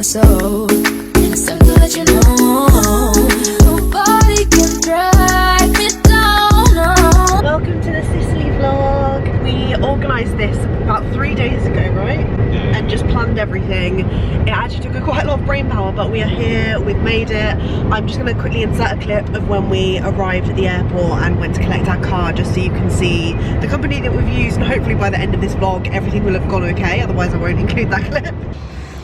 soul, and it's time to let you know nobody can drag me down, no. Welcome to the Sicily vlog. We organised this about 3 days ago, right? Yeah. And just planned everything. It actually took quite a lot of brain power, but we are here, we've made it. I'm just going to quickly insert a clip of when we arrived at the airport and went to collect our car, just so you can see the company that we've used, and hopefully by the end of this vlog everything will have gone okay, otherwise I won't include that clip.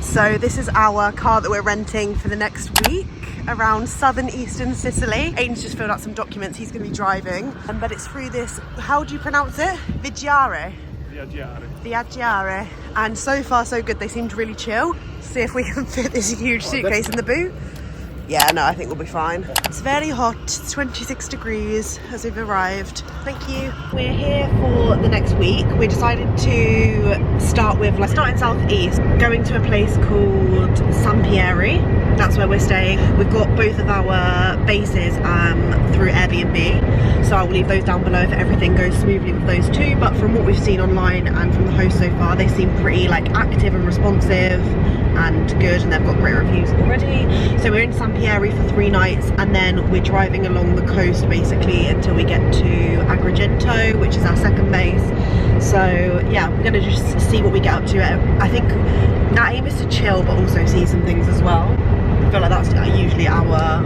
So this is our car that we're renting for the next week around southern eastern Sicily. Aiden's just filled out some documents, he's going to be driving, but it's through this, how do you pronounce it? Viaggiare? Viaggiare. And so far so good, they seemed really chill. See if we can fit this huge suitcase in the boot. Yeah, no, I think we'll be fine. It's very hot, it's 26 degrees as we've arrived. Thank you. We're here for the next week. We decided to start with, starting southeast, going to a place called Sampieri. That's where we're staying. We've got both of our bases through Airbnb, so I will leave those down below if everything goes smoothly with those two. But from what we've seen online and from the host so far, they seem pretty active and responsive and good, and they've got great reviews already. So we're in Sampieri for 3 nights, and then we're driving along the coast basically until we get to Agrigento, which is our second base. So yeah, we're gonna just see what we get up to. I think our aim is to chill but also see some things as well. I feel like that's usually our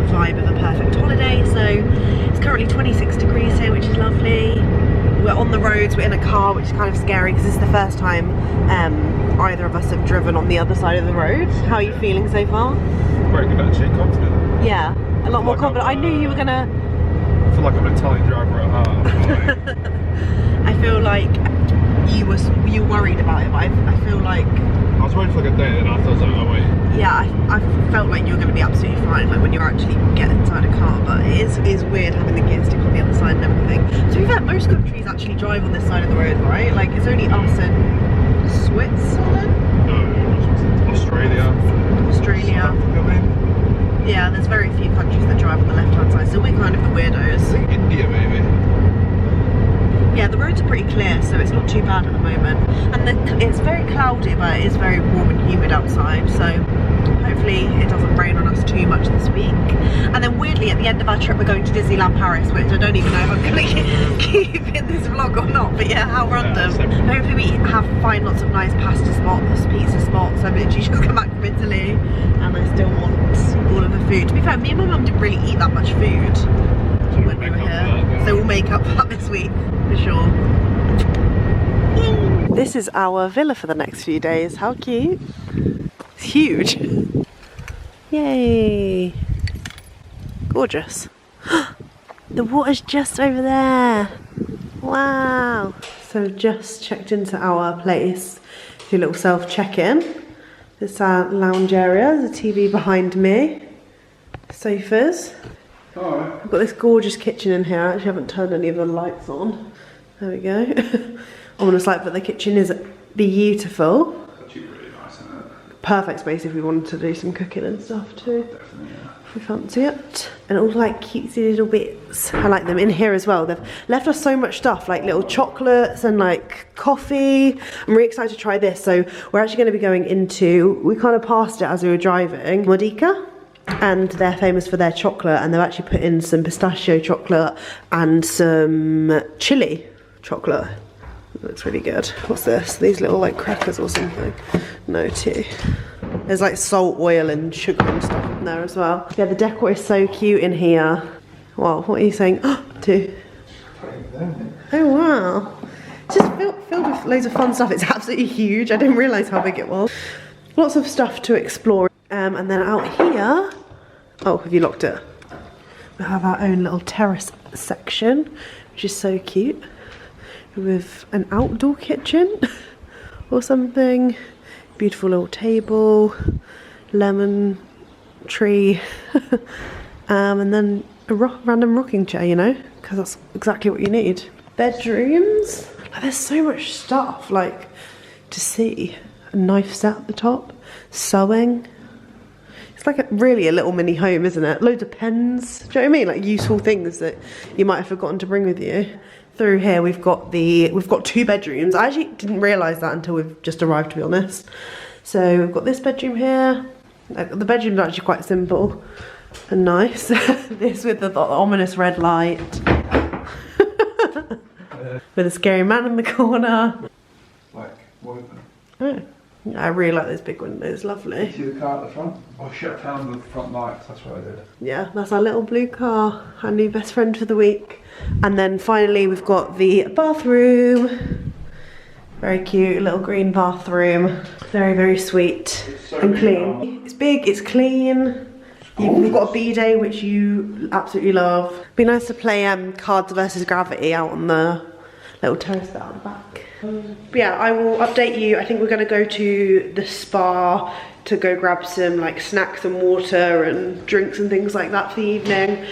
vibe of a perfect holiday. So it's currently 26 degrees here, which is lovely. We're on the roads, we're in a car, which is kind of scary because this is the first time either of us have driven on the other side of the road. How are you feeling so far? Very good actually, confident. Yeah, a lot more confident. I knew you were gonna... I feel like I'm an Italian driver at heart. I feel like you were worried about it, but I feel like... I was worried for a day, and after I was like, oh wait. Yeah, I felt like you were going to be absolutely fine, when you actually get inside a car, but it is weird having the gear stick on the other side and everything. To be fair, most countries actually drive on this side of the road, right? It's only us and Switzerland? No, Australia. Yeah, there's very few countries that drive on the left-hand side, so we're kind of the weirdos. I think India maybe. Yeah, the roads are pretty clear, so it's not too bad at the moment. And it's very cloudy, but it is very warm and humid outside, so hopefully it doesn't rain on us too much this week. And then weirdly, at the end of our trip, we're going to Disneyland Paris, which I don't even know if I'm going to keep in this vlog or not, but yeah, how random. Yeah, hopefully we find lots of nice pasta spots, pizza spots. I've literally just come back from Italy, and I still want all of the food. To be fair, me and my mum didn't really eat that much food when we were here, so we'll make up for that this week for sure. This is our villa for the next few days. How cute! It's huge. Yay! Gorgeous. The water's just over there. Wow! So we've just checked into our place. Do a little self check-in. This is our lounge area. There's a TV behind me. Sofas. Alright. I've got this gorgeous kitchen in here. I actually haven't turned any of the lights on. There we go. Ominous light, but the kitchen is beautiful. It's actually really nice, isn't it? Perfect space if we wanted to do some cooking and stuff too. Definitely, yeah. If we fancy it. And all cutesy little bits. I like them in here as well. They've left us so much stuff, little chocolates and coffee. I'm really excited to try this. So we're actually going to be going into, we kind of passed it as we were driving, Modica. And they're famous for their chocolate, and they've actually put in some pistachio chocolate and some chili chocolate. It looks really good. What's this? These little crackers or something? No, tea. There's salt, oil and sugar and stuff in there as well. Yeah, the decor is so cute in here. Wow, what are you saying? Two. Oh wow. It's just filled with loads of fun stuff. It's absolutely huge. I didn't realise how big it was. Lots of stuff to explore. And then out here, oh, have you locked it? We have our own little terrace section, which is so cute, with an outdoor kitchen or something. Beautiful little table, lemon tree, and then a random rocking chair, because that's exactly what you need. Bedrooms, there's so much stuff to see. A knife set at the top, sewing. It's really a little mini home, isn't it? Loads of pens. Do you know what I mean? Useful things that you might have forgotten to bring with you. Through here we've got 2 bedrooms. I actually didn't realise that until we've just arrived, to be honest. So we've got this bedroom here, The bedroom's actually quite simple and nice. This with the ominous red light. With a scary man in the corner. Like, what? Oh, yeah, I really like those big windows, lovely. See the car at the front? I shut down the front lights, that's what I did. Yeah, that's our little blue car, our new best friend for the week. And then finally we've got the bathroom. Very cute, little green bathroom. Very, very sweet and clean. It's big, it's clean. We've got a bidet, which you absolutely love. Be nice to play Cards versus Gravity out on the little terrace out the back. But yeah, I will update you. I think we're going to go to the spa to go grab some like snacks and water and drinks and things like that for the evening.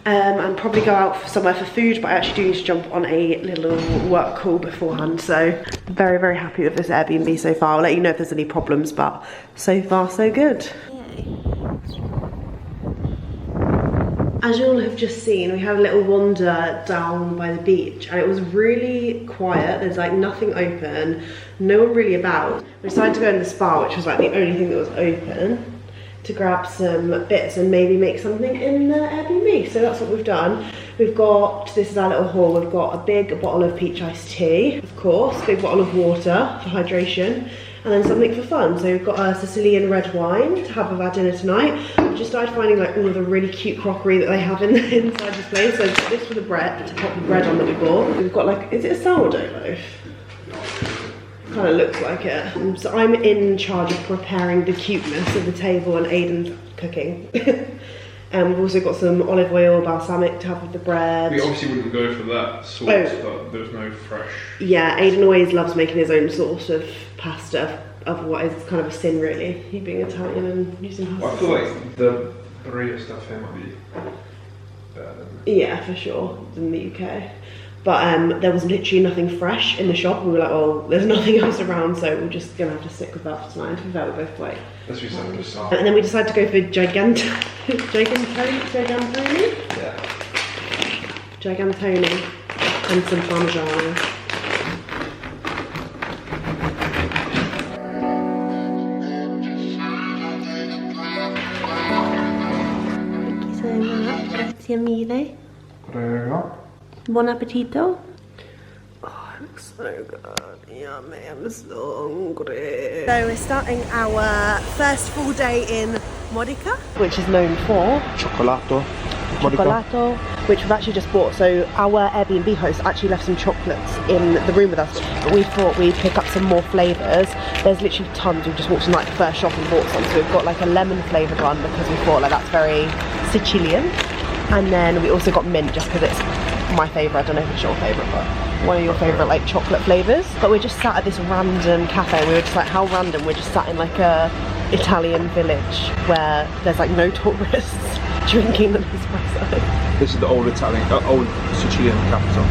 And probably go out somewhere for food, but I actually do need to jump on a little work call beforehand. So very, very happy with this Airbnb so far. I'll let you know if there's any problems, but so far so good. As you all have just seen, we had a little wander down by the beach and it was really quiet. There's like nothing open, no one really about. We decided to go in the spa, which was like the only thing that was open, to grab some bits and maybe make something in the Airbnb. So that's what we've done. We've got, this is our little haul, we've got a big bottle of peach iced tea, of course, big bottle of water for hydration, and then something for fun. So we've got a Sicilian red wine to have with our dinner tonight. We've just started finding like all of the really cute crockery that they have inside this place. So this for the bread, to pop the bread on that we bought. We've got like, is it a sourdough loaf? Kind of looks like it. So I'm in charge of preparing the cuteness of the table and Aiden's cooking. And we've also got some olive oil, balsamic to have with the bread. We obviously wouldn't go for that sauce, but there's no fresh. Yeah, Aiden always loves making his own sauce of pasta, of what is kind of a sin really, he being Italian and using pasta. I feel like the burrito stuff here might be better than. Yeah, for sure, in the UK. But there was literally nothing fresh in the shop. We were like, oh, there's nothing else around, so we're just gonna have to stick with that for tonight. To be fair, we're both quite. Let's do something to start. And then we decided to go for gigantoni. Yeah. Gigantoni and some parmigiano. Thank you so much. Grazie mille. Prego. Buon appetito. Oh, it looks so good. Yummy, I'm so hungry. So we're starting our first full day in Modica, which is known for Cioccolato. Cioccolato, which we've actually just bought. So our Airbnb host actually left some chocolates in the room with us, but we thought we'd pick up some more flavours. There's literally tons. We've just walked in like the first shop and bought some. So we've got like a lemon flavoured one because we thought like that's very Sicilian. And then we also got mint just because it's my favourite. I don't know if it's your favourite, but one of your favourite like chocolate flavours. But we're just sat at this random cafe. We were just like, how random? We're just sat in like a Italian village where there's like no tourists drinking an espresso. This is the old Italian, old Sicilian capital.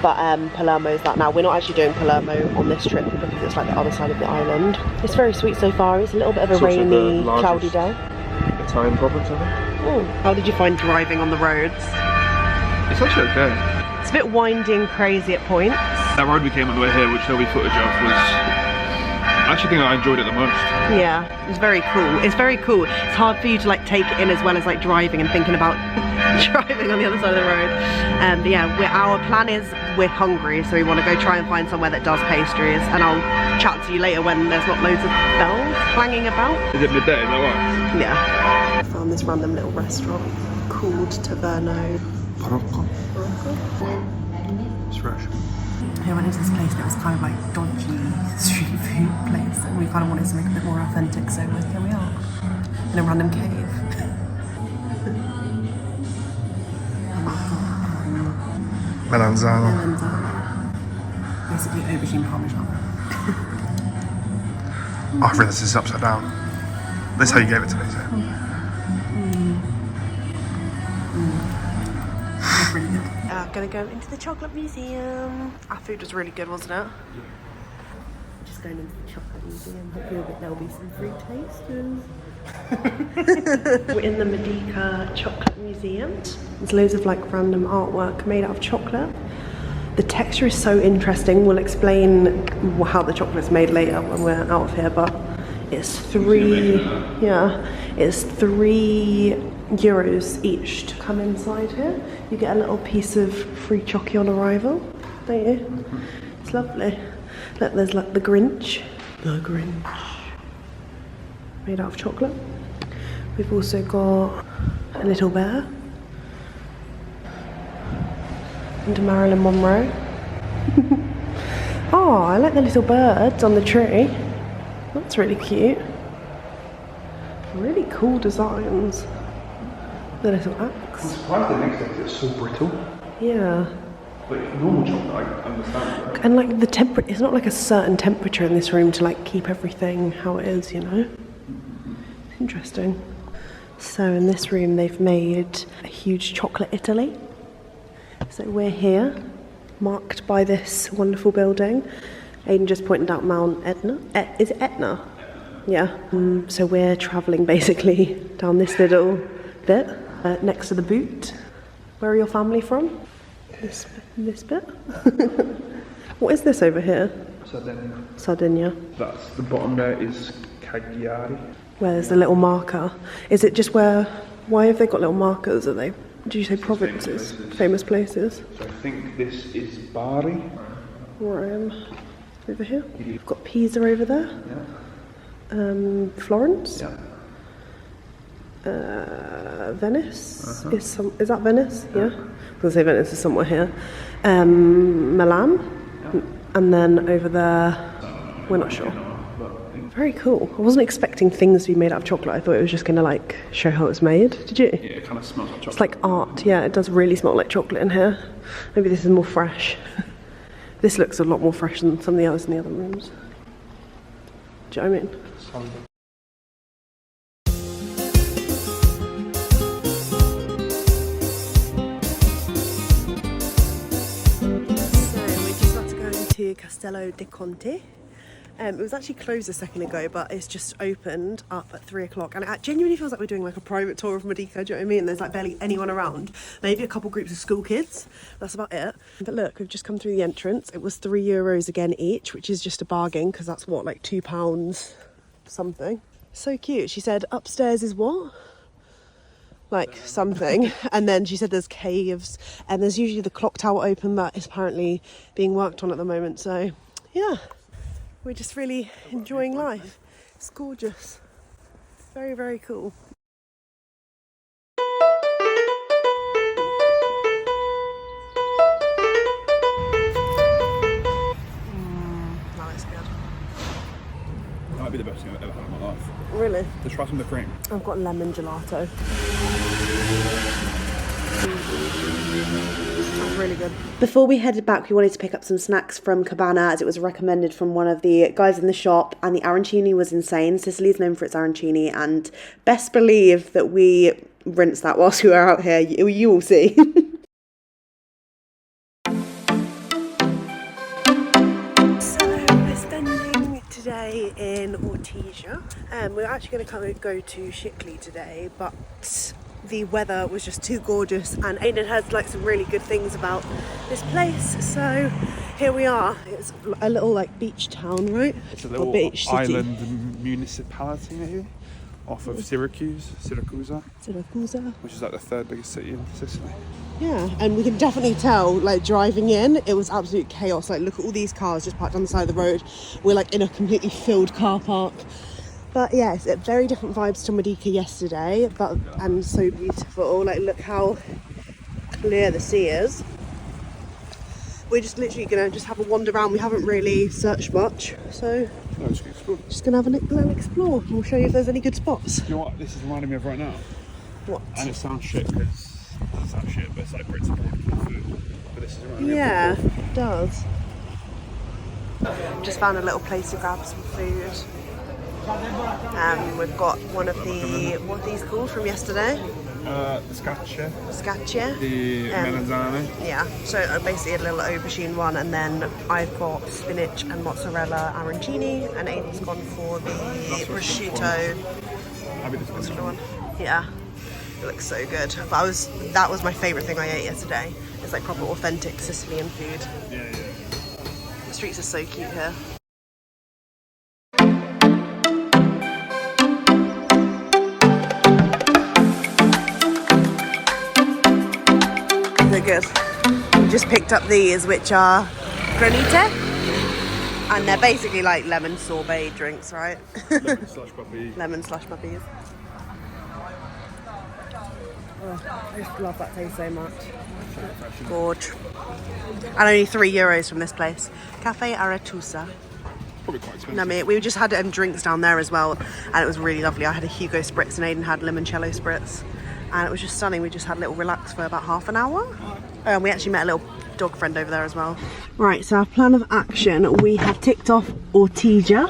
But Palermo's that now. We're not actually doing Palermo on this trip because it's like the other side of the island. It's very sweet so far. It's a little bit of a rainy, cloudy day. Italian province, I think. Oh. How did you find driving on the roads? It's actually okay. It's a bit winding, crazy at points. That road we came on the way here, which there'll be footage of, was... I actually think I enjoyed it the most. Yeah, it's very cool. It's very cool. It's hard for you to like take it in as well as like driving and thinking about driving on the other side of the road. But yeah, our plan is we're hungry, so we want to go try and find somewhere that does pastries. And I'll chat to you later when there's not loads of bells clanging about. Is it midday? Is that right? Yeah. I found this random little restaurant called Taverno. Barocco. It's fresh. I went into this place that was kind of like dodgy street food place, and we kind of wanted to make it a bit more authentic, so here we are in a random cave. Melanzano. Basically aubergine parmesan. I realised this is upside down. That's how you gave it to me, so. Really good. Gonna go into the chocolate museum. Our food was really good, wasn't it? Just going into the chocolate museum. Hopefully there'll be some free tasters. We're in the Modica chocolate museum. There's loads of like random artwork made out of chocolate. The texture is so interesting. We'll explain how the chocolate's made later when we're out of here, but It's it's €3 each to come inside here. You get a little piece of free chocolate on arrival, don't you? It's lovely. Look, there's like the Grinch. Made out of chocolate. We've also got a little bear. And a Marilyn Monroe. Oh, I like the little birds on the tree. That's really cute. Really cool designs. The little axe. I'm surprised it makes it, it's so brittle. Yeah. Like normal chocolate, I understand. And like the temperature, it's not like a certain temperature in this room to like keep everything how it is, you know? Interesting. So in this room they've made a huge chocolate Italy. So we're here, marked by this wonderful building. Aiden just pointed out Mount Etna. Is it Etna? Yeah. So we're travelling basically down this little bit next to the boot. Where are your family from? This bit. What is this over here? Sardinia. That's the bottom there is Cagliari. Where there's the little marker. Is it just where? Why have they got little markers? Are they? Did you say provinces? Famous places. So I think this is Bari. Rome. Over here. We've got Pisa over there. Yeah. Florence. Yeah. Venice. Is that Venice? Yeah. I was gonna say Venice is somewhere here. Milan. Yeah. And then over there, we're not sure. Very cool. I wasn't expecting things to be made out of chocolate. I thought it was just gonna like show how it's made. Did you? Yeah, it kind of smells like chocolate. It's like art. Yeah, it does really smell like chocolate in here. Maybe this is more fresh. This looks a lot more fresh than some of the others in the other rooms. Do you know what I mean? So we're just about to go into Castello di Conte. It was actually closed a second ago, but it's just opened up at 3 o'clock. And it genuinely feels like we're doing like a private tour of Modica, do you know what I mean? There's like barely anyone around. Maybe a couple groups of school kids. That's about it. But look, we've just come through the entrance. It was €3 again each, which is just a bargain because that's what, like £2 something. So cute. She said upstairs is what? Like something. And then she said there's caves and there's usually the clock tower open that is apparently being worked on at the moment. So yeah. We're just really enjoying life. It's gorgeous. Very, very cool. That is good. That might be the best thing I've ever had in my life. Really? Just try some of the cream. I've got lemon gelato. That's really good. Before we headed back, we wanted to pick up some snacks from Cabana as it was recommended from one of the guys in the shop, and the arancini was insane. Sicily's known for its arancini, and best believe that we rinsed that whilst we were out here. You will see. So we're spending today in Ortigia. We're actually going to go to SICILY today, but the weather was just too gorgeous, and Aiden heard like some really good things about this place, so here we are. It's a little like beach town, right? It's a little beach island municipality maybe, off of Siracusa, which is like the third biggest city in Sicily. Yeah, and we can definitely tell, like driving in, it was absolute chaos. Like look at all these cars just parked on the side of the road. We're like in a completely filled car park. But yeah, it's very different vibes to Modica yesterday, and so beautiful. Like look how clear the sea is. We're just literally gonna just have a wander around. We haven't really searched much, so just gonna have a little explore. We'll show you if there's any good spots. You know what this is reminding me of right now? What? And it sounds shit because it sounds shit, but it's like Brits abroad food. But this is reminding me of Yeah, it does. Just found a little place to grab some food. We've got one of the, what are these called from yesterday? The scacce. Scacce. The melanzane. Yeah, so basically a little aubergine one, and then I've got spinach and mozzarella arancini, and Aiden's gone for the prosciutto. One. Yeah, it looks so good. But that was my favourite thing I ate yesterday. It's like proper authentic Sicilian food. Yeah. The streets are so cute here. good. We just picked up these, which are granite, and they're basically like lemon sorbet drinks, right? Lemon slush puppy. Lemon slush puppies. Oh, I just love that taste so much. Gorge. And only €3 from this place. Cafe Aretusa. Probably quite expensive. No, mate, we just had drinks down there as well, and it was really lovely. I had a Hugo Spritz and Aiden had limoncello Spritz, and it was just stunning. We just had a little relax for about half an hour. We actually met a little dog friend over there as well. Right, so our plan of action, we have ticked off Ortigia,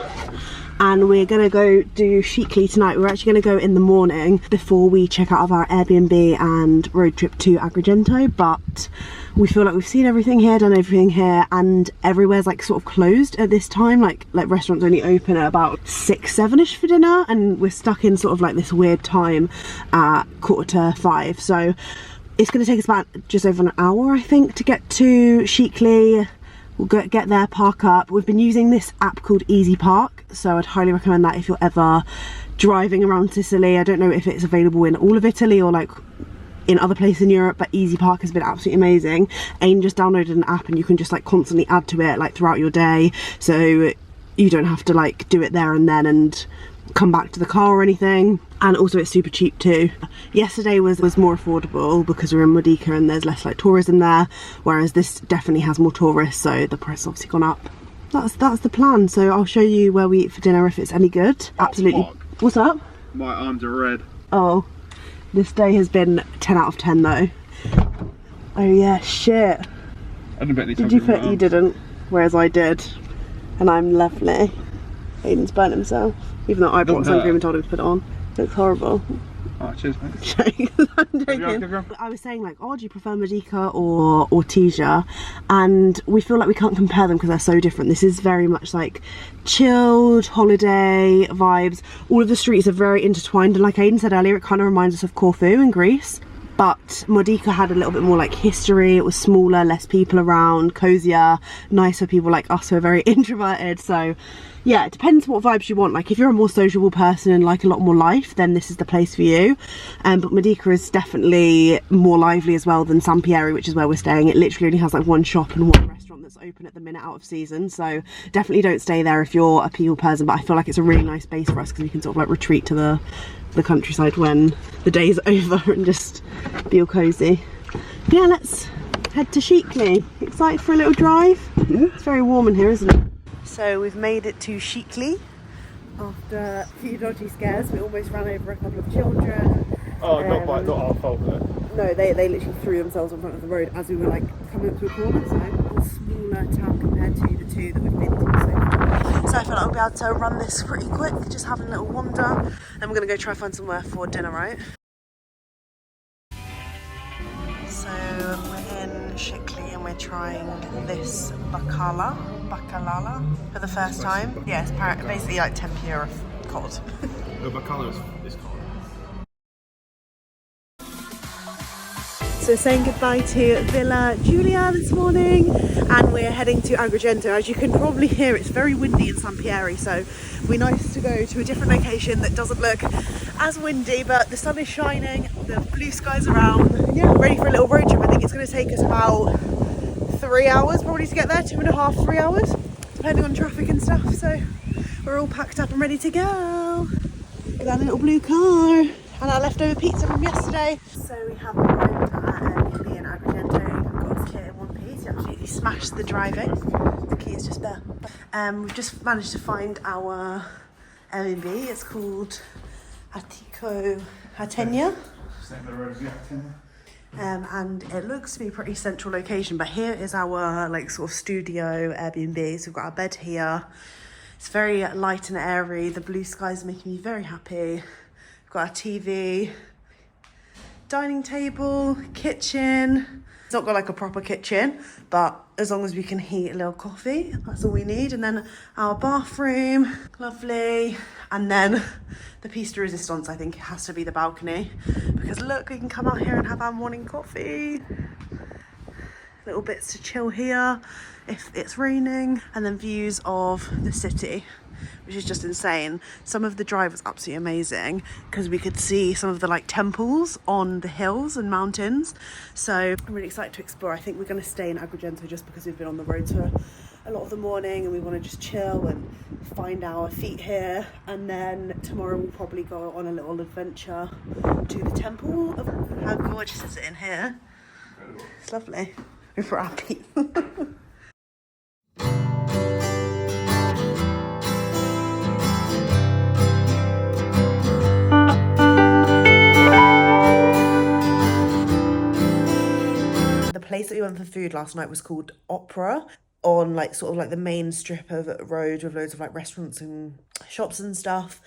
and we're gonna go do SICILY tonight. We're actually gonna go in the morning before we check out of our Airbnb and road trip to Agrigento, but we feel like we've seen everything here, done everything here, and everywhere's like sort of closed at this time. Like restaurants only open at about 6, 7ish for dinner, and we're stuck in sort of like this weird time at 4:45. So it's gonna take us about just over an hour, I think, to get to SICILY. We'll get there, park up. We've been using this app called Easy Park, so I'd highly recommend that if you're ever driving around Sicily. I don't know if it's available in all of Italy or like in other places in Europe, but Easy Park has been absolutely amazing. Aiden just downloaded an app and you can just like constantly add to it like throughout your day, so you don't have to like do it there and then and come back to the car or anything. And also it's super cheap too. Yesterday was more affordable because we're in Modica and there's less like tourism there, whereas this definitely has more tourists, so the price has obviously gone up. That's the plan. So I'll show you where we eat for dinner if it's any good. Absolutely. What's up? My arms are red. Oh, this day has been 10 out of 10 though. Oh yeah, shit. I didn't bet any time. Did you put? You didn't, whereas I did, and I'm lovely. Aiden's burnt himself, even though I brought sun cream and told him to put it on. Looks horrible. Oh, cheers, mate. I'm joking. I was saying like, oh, do you prefer Modica or Ortigia? And we feel like we can't compare them because they're so different. This is very much like chilled holiday vibes. All of the streets are very intertwined, and like Aiden said earlier, it kind of reminds us of Corfu in Greece. But Modica had a little bit more like history. It was smaller, less people around, cozier, nice for people like us who are very introverted. So yeah, it depends what vibes you want. Like if you're a more sociable person and like a lot more life, then this is the place for you. But Modica is definitely more lively as well than Sampieri, which is where we're staying. It literally only has like one shop and one restaurant that's open at the minute out of season. So definitely don't stay there if you're a people person. But I feel like it's a really nice base for us because we can sort of like retreat to the countryside when the day's over and just be all cozy. Yeah, let's head to SICILY. Excited for a little drive? Yeah. It's very warm in here, isn't it? So we've made it to SICILY after a few dodgy scares. We almost ran over a couple of children. Oh, not our fault though. No, they literally threw themselves in front of the road as we were like coming up to a corner. So a smaller town compared to the two that we've been to so far. So I feel like I'll be able to run this pretty quick, just having a little wander. Then we're gonna go try and find somewhere for dinner, right? So we're in SICILY and we're trying this bacala for the first time. Yeah, it's basically like tempura cod. The bacala is cod. So saying goodbye to Villa Giulia this morning, and we're heading to Agrigento. As you can probably hear, it's very windy in Sampieri, so it'd be nice to go to a different location that doesn't look as windy, but the sun is shining, the blue skies around. Yeah, ready for a little road trip. I think it's going to take us about 3 hours probably to get there, 2.5, 3 hours, depending on traffic and stuff. So we're all packed up and ready to go with our little blue car and our leftover pizza from yesterday. So we have arrived at Airbnb in Agrigento. Got us here in one piece. Absolutely smashed the driving. The key is just there. We've just managed to find our Airbnb. It's called Catania. And it looks to be a pretty central location, but here is our like sort of studio Airbnb. So we've got our bed here. It's very light and airy. The blue skies are making me very happy. We've got our TV, dining table, kitchen. It's not got like a proper kitchen, but as long as we can heat a little coffee, that's all we need. And then our bathroom, lovely. And then the piece de resistance, I think, has to be the balcony, because look, we can come out here and have our morning coffee. Little bits to chill here if it's raining, and then views of the city. which is just insane. Some of the drive was absolutely amazing because we could see some of the like temples on the hills and mountains. So I'm really excited to explore. I think we're going to stay in Agrigento just because we've been on the road for a lot of the morning and we want to just chill and find our feet here. And then tomorrow we'll probably go on a little adventure to the temple. How gorgeous is it in here? It's lovely. We're happy. The place that we went for food last night was called Opera, on like sort of like the main strip of road with loads of like restaurants and shops and stuff,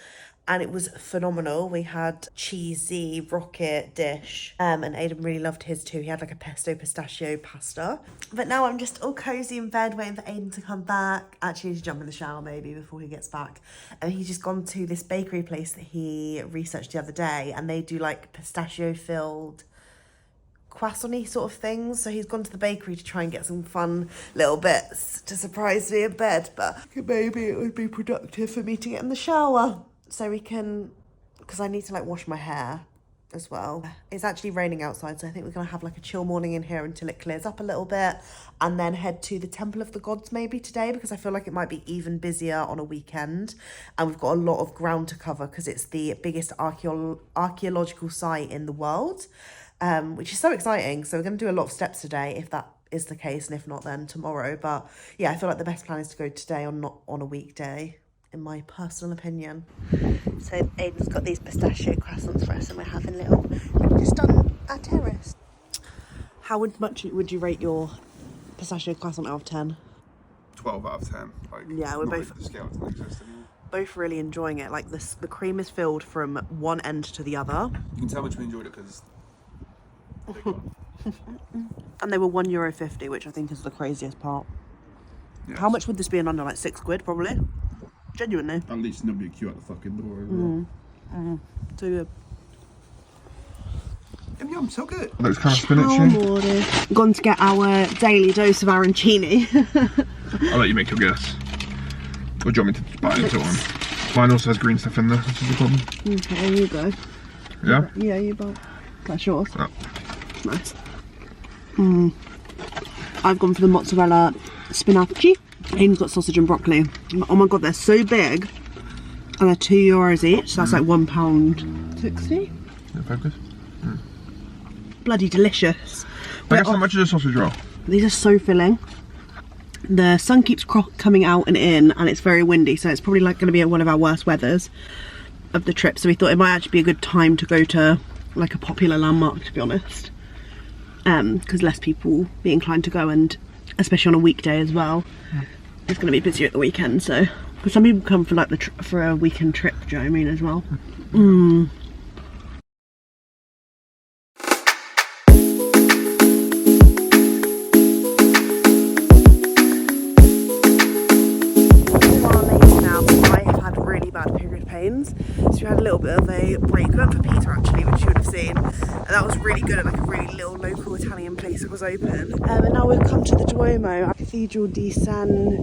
and it was phenomenal. We had cheesy rocket dish, and Aidan really loved his too. He had like a pesto pistachio pasta. But now I'm just all cozy in bed waiting for Aidan to come back. Actually, need to jump in the shower maybe before he gets back. And he's just gone to this bakery place that he researched the other day, and they do like pistachio filled croissant-y sort of things. So he's gone to the bakery to try and get some fun little bits to surprise me in bed. But maybe it would be productive for me to get in the shower so we can, because I need to like wash my hair as well. It's actually raining outside, so I think we're gonna have like a chill morning in here until it clears up a little bit, and then head to the Temple of the Gods maybe today, because I feel like it might be even busier on a weekend, and we've got a lot of ground to cover because it's the biggest archaeological site in the world, which is so exciting. So we're gonna do a lot of steps today if that is the case, and if not then tomorrow. But yeah, I feel like the best plan is to go today on not on a weekday, in my personal opinion. So Aidan's got these pistachio croissants for us, and we're having little breakfast on our terrace. How much would you rate your pistachio croissant out of 10? 12 out of 10. Like, yeah, we're both the scale doesn't exist anymore. Both really enjoying it. Like the cream is filled from one end to the other. You can tell which we enjoyed it because and they were €1.50, which I think is the craziest part. yes. How much would this be in under? Like £6 probably? Genuinely. At least nobody queue at the fucking door as well. So good. Yum, so good. Looks kind of spinachy. Gone to get our daily dose of arancini. I'll let you make your guess. Or do you want me to bite into one? Mine also has green stuff in there, which is the problem. Okay, there you go. Yeah? Yeah, you bite. That's yours. Oh. Nice. I've gone for the mozzarella spinaci. Aidan's got sausage and broccoli. Oh my god, they're so big. And they're €2 each, so that's like £1.60. Yeah, focus. Bloody delicious. I guess how much is a sausage roll? These are so filling. The sun keeps coming out and in, and it's very windy, so it's probably like going to be one of our worst weathers of the trip. So we thought it might actually be a good time to go to like a popular landmark, to be honest, because less people be inclined to go, and especially on a weekday as well. It's going to be busier at the weekend, so because some people come for like for a weekend trip, do you know what I mean, as well. Pains, so we had a little bit of a break. We went for pizza actually, which you would have seen, and that was really good at like a really little local Italian place that was open. And now we've come to the Duomo, Cathedral di San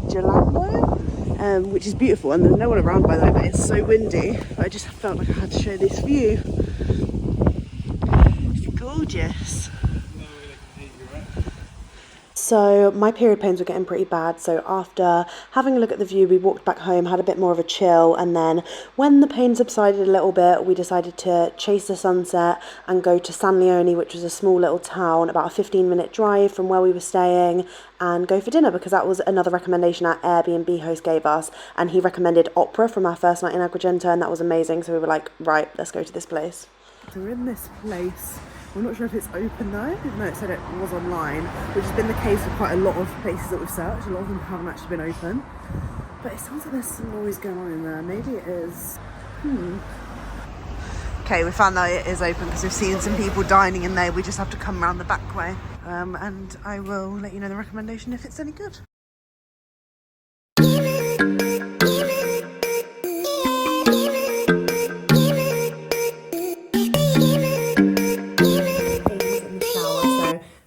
Girolamo, which is beautiful, and there's no one around by the way, but it's so windy. But I just felt like I had to show this view. It's gorgeous. So my period pains were getting pretty bad, so after having a look at the view we walked back home, had a bit more of a chill, and then when the pain subsided a little bit we decided to chase the sunset and go to San Leone, which was a small little town about a 15-minute drive from where we were staying, and go for dinner, because that was another recommendation our Airbnb host gave us, and he recommended Opera from our first night in Agrigento, and that was amazing, so we were like, right, let's go to this place. So we're in this place. I'm not sure if it's open though, even though it said it was online, which has been the case for quite a lot of places that we've searched. A lot of them haven't actually been open. But it sounds like there's some noise going on in there. Maybe it is. Okay, we found that it is open because we've seen some people dining in there. We just have to come around the back way. And I will let you know the recommendation if it's any good.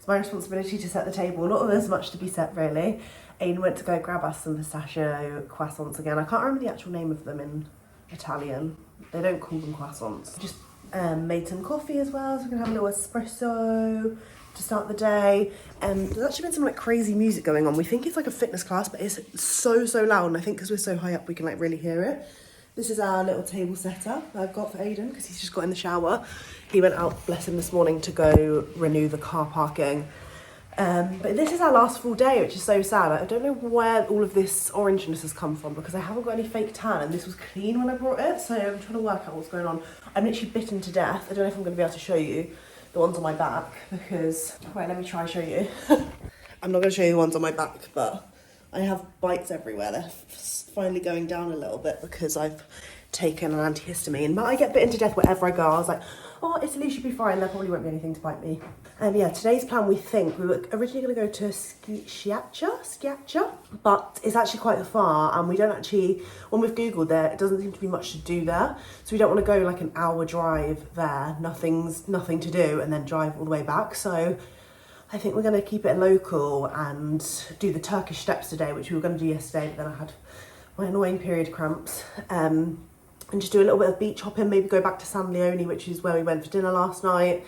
My responsibility to set the table. Not that there's much to be set really. Aiden went to go grab us some pistachio croissants again. I can't remember the actual name of them in Italian. They don't call them croissants. Just made some coffee as well, so we're gonna have a little espresso to start the day. There's actually been some like crazy music going on. We think it's like a fitness class, but it's so loud, and I think because we're so high up we can like really hear it. This is our little table setup I've got for Aiden because he's just got in the shower. He went out, bless him, this morning to go renew the car parking. But this is our last full day, which is so sad. I don't know where all of this orangeness has come from because I haven't got any fake tan, and this was clean when I brought it, so I'm trying to work out what's going on. I'm literally bitten to death. I don't know if I'm going to be able to show you the ones on my back because... Right, let me try and show you. I'm not going to show you the ones on my back, but I have bites everywhere. They're finally going down a little bit because I've taken an antihistamine, but I get bitten to death wherever I go. I was like, oh, Italy should be fine, there probably won't be anything to bite me. Yeah, today's plan, we were originally going to go to Schiaccia, but it's actually quite far, and we don't actually, when we've googled there, it doesn't seem to be much to do there, so we don't want to go like an hour drive there, nothing to do, and then drive all the way back. So I think we're going to keep it local and do the Turkish Steps today, which we were going to do yesterday, but then I had my annoying period cramps. And just do a little bit of beach hopping, maybe go back to San Leone, which is where we went for dinner last night,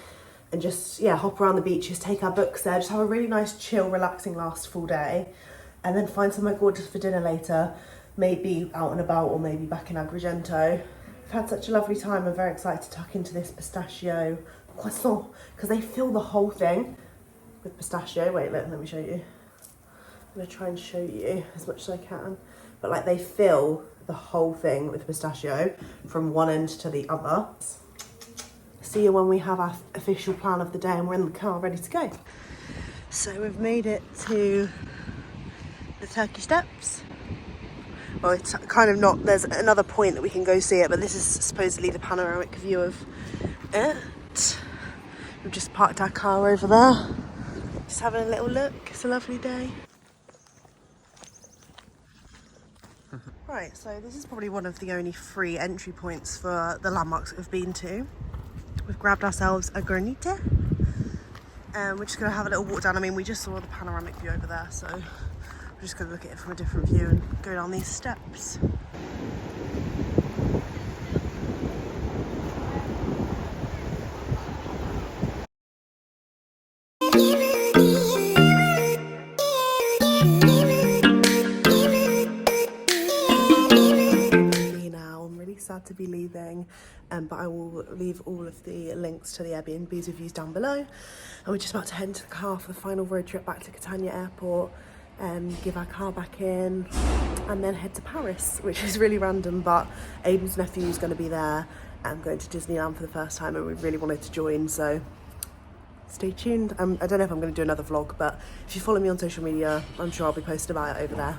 and just, yeah, hop around the beaches, take our books there, just have a really nice, chill, relaxing last full day, and then find somewhere gorgeous for dinner later, maybe out and about, or maybe back in Agrigento. I've had such a lovely time. I'm very excited to tuck into this pistachio croissant, because they fill the whole thing with pistachio. Wait, let me show you. I'm going to try and show you as much as I can. But like, they fill the whole thing with pistachio from one end to the other. See you when we have our official plan of the day and we're in the car ready to go. So we've made it to the Turkish Steps. Well, it's kind of not, there's another point that we can go see it, but this is supposedly the panoramic view of it. We've just parked our car over there. Just having a little look. It's a lovely day. Right, so this is probably one of the only free entry points for the landmarks that we've been to. We've grabbed ourselves a granita. We're just going to have a little walk down. I mean, we just saw the panoramic view over there, so we're just going to look at it from a different view and go down these steps. Sad to be leaving, but I will leave all of the links to the Airbnbs we've used down below, and we're just about to head into the car for the final road trip back to Catania airport, give our car back in, and then head to Paris, which is really random, but Aiden's nephew is going to be there and going to Disneyland for the first time, and we really wanted to join, so stay tuned. I don't know if I'm going to do another vlog, but if you follow me on social media, I'm sure I'll be posting about it over there.